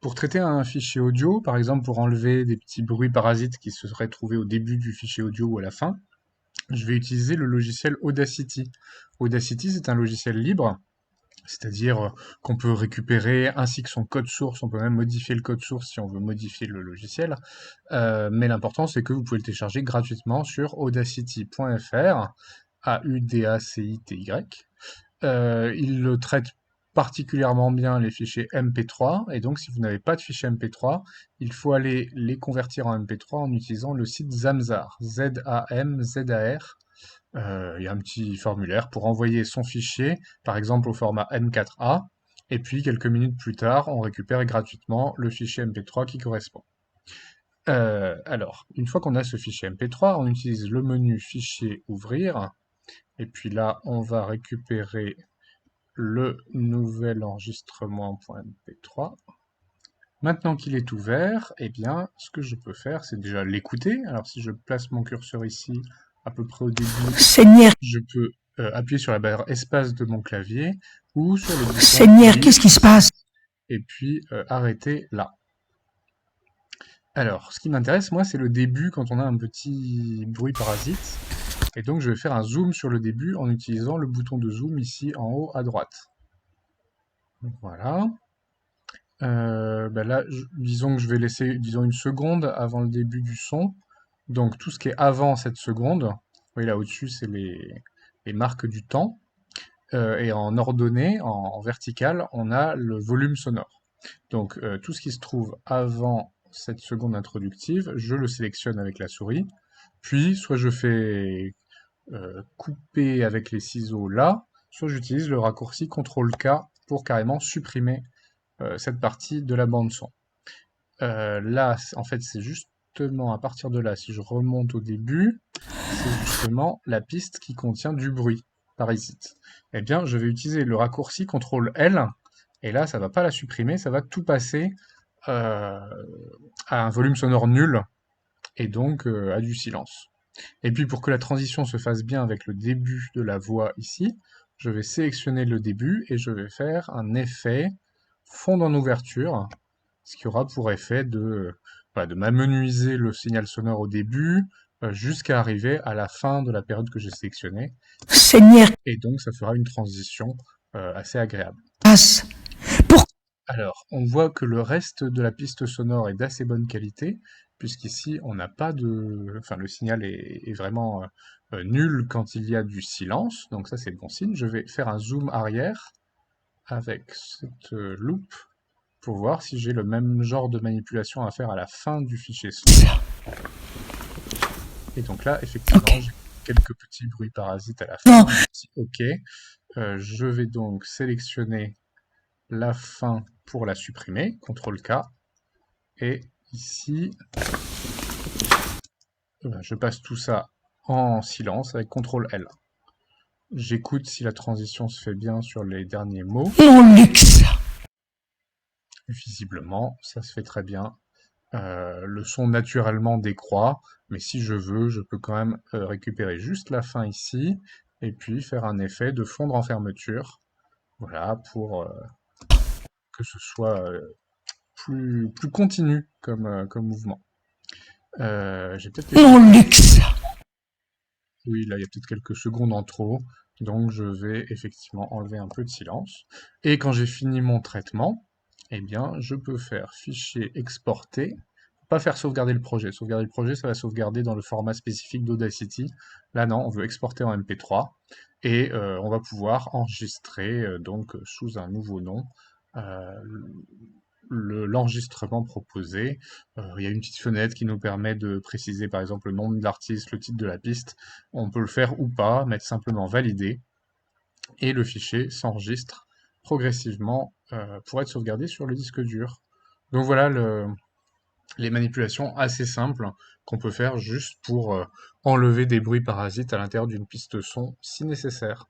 Pour traiter un fichier audio, par exemple pour enlever des petits bruits parasites qui se seraient trouvés au début du fichier audio ou à la fin, je vais utiliser le logiciel Audacity. Audacity, c'est un logiciel libre, c'est-à-dire qu'on peut récupérer ainsi que son code source, on peut même modifier le code source si on veut modifier le logiciel. Mais l'important, c'est que vous pouvez le télécharger gratuitement sur audacity.fr, A-U-D-A-C-I-T-Y. Il le traite particulièrement bien les fichiers MP3, et donc si vous n'avez pas de fichiers MP3, il faut aller les convertir en MP3 en utilisant le site Zamzar, Z-A-M-Z-A-R. Il y a un petit formulaire pour envoyer son fichier, par exemple au format M4A, et puis quelques minutes plus tard, on récupère gratuitement le fichier MP3 qui correspond. Alors, une fois qu'on a ce fichier MP3, on utilise le menu Fichier, Ouvrir, et puis là, on va récupérer le nouvel enregistrement.mp3. Maintenant qu'il est ouvert, eh bien, ce que je peux faire, c'est déjà l'écouter. Alors, si je place mon curseur ici, à peu près au début, Seigneur, je peux appuyer sur la barre espace de mon clavier ou sur le bouton Seigneur, Delete qu'est-ce qui se passe? et puis arrêter là. Alors, ce qui m'intéresse, moi, c'est le début quand on a un petit bruit parasite. Et donc, je vais faire un zoom sur le début en utilisant le bouton de zoom ici en haut à droite. Voilà. Là, disons que je vais laisser, disons, une seconde avant le début du son. Donc, tout ce qui est avant cette seconde, vous voyez là au-dessus, c'est les marques du temps. Et en ordonnée, en vertical, on a le volume sonore. Donc, tout ce qui se trouve avant cette seconde introductive, je le sélectionne avec la souris. Puis, soit je fais couper avec les ciseaux là, soit j'utilise le raccourci CTRL-K pour carrément supprimer cette partie de la bande son. Là, en fait, c'est justement à partir de là, si je remonte au début, c'est justement la piste qui contient du bruit parasite. Eh bien, je vais utiliser le raccourci CTRL-L, et là, ça va pas la supprimer, ça va tout passer euh, à un volume sonore nul, et donc à du silence. Et puis pour que la transition se fasse bien avec le début de la voix ici, je vais sélectionner le début et je vais faire un effet fond en ouverture, ce qui aura pour effet de m'amenuiser le signal sonore au début jusqu'à arriver à la fin de la période que j'ai sélectionnée. Seigneur, Et donc ça fera une transition assez agréable. passe. Pour Alors, on voit que le reste de la piste sonore est d'assez bonne qualité, puisqu'ici, on n'a pas de... Enfin, le signal est vraiment nul quand il y a du silence, donc ça, c'est le bon signe. Je vais faire un zoom arrière avec cette loupe pour voir si j'ai le même genre de manipulation à faire à la fin du fichier son. Et donc là, Ok. effectivement, j'ai quelques petits bruits parasites à la Non, fin. OK. Je vais donc sélectionner la fin pour la supprimer, CTRL-K. Et ici, je passe tout ça en silence avec CTRL-L. J'écoute si la transition se fait bien sur les derniers mots. mon luxe. Visiblement, ça se fait très bien. Le son naturellement décroît, mais si je veux, je peux quand même récupérer juste la fin ici, et puis faire un effet de fondre en fermeture. Voilà, pour que ce soit plus continu comme mouvement. J'ai peut-être laissé Mon quelques... luxe. Oui, là, il y a peut-être quelques secondes en trop, donc je vais effectivement enlever un peu de silence. Et quand j'ai fini mon traitement, eh bien, je peux faire fichier exporter, pas faire sauvegarder le projet. Sauvegarder le projet, ça va sauvegarder dans le format spécifique d'Audacity. Là, non, on veut exporter en MP3 et on va pouvoir enregistrer donc sous un nouveau nom euh, l'enregistrement proposé. Il y a une petite fenêtre qui nous permet de préciser par exemple le nom de l'artiste, le titre de la piste. On peut le faire ou pas, mettre simplement valider et le fichier s'enregistre progressivement pour être sauvegardé sur le disque dur. Donc voilà les manipulations assez simples qu'on peut faire juste pour enlever des bruits parasites à l'intérieur d'une piste son si nécessaire.